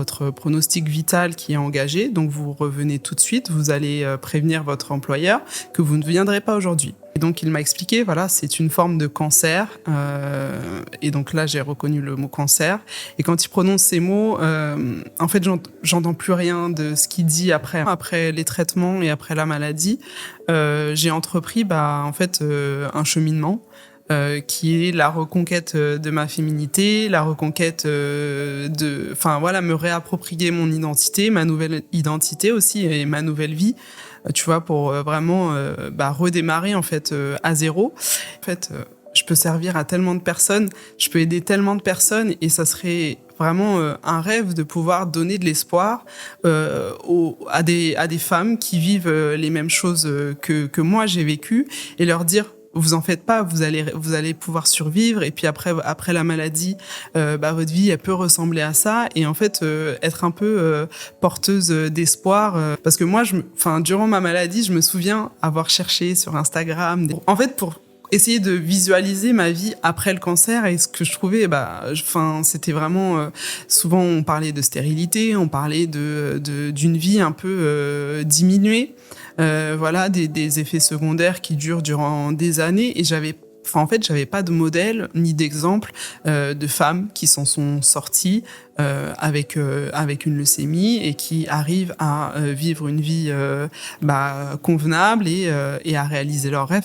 votre pronostic vital qui est engagé, donc vous revenez tout de suite, vous allez prévenir votre employeur que vous ne viendrez pas aujourd'hui. Et donc il m'a expliqué, voilà, c'est une forme de cancer, et donc là j'ai reconnu le mot cancer, et quand il prononce ces mots, en fait j'entends plus rien de ce qu'il dit après les traitements et après la maladie. J'ai entrepris en fait un cheminement qui est la reconquête de ma féminité, la reconquête me réapproprier mon identité, ma nouvelle identité aussi et ma nouvelle vie, tu vois, pour vraiment redémarrer en fait à zéro. En fait, je peux servir à tellement de personnes, je peux aider tellement de personnes et ça serait vraiment un rêve de pouvoir donner de l'espoir à des femmes qui vivent les mêmes choses que moi j'ai vécues et leur dire vous en faites pas, vous allez pouvoir survivre et puis après la maladie, votre vie elle peut ressembler à ça et en fait être un peu porteuse d'espoir parce que moi durant ma maladie, je me souviens avoir cherché sur Instagram pour essayer de visualiser ma vie après le cancer et ce que je trouvais c'était vraiment souvent on parlait de stérilité, on parlait d'une vie un peu diminuée. Des effets secondaires qui durent durant des années et j'avais pas de modèle ni d'exemple de femmes qui s'en sont sorties avec une leucémie et qui arrivent à vivre une vie convenable et à réaliser leurs rêves.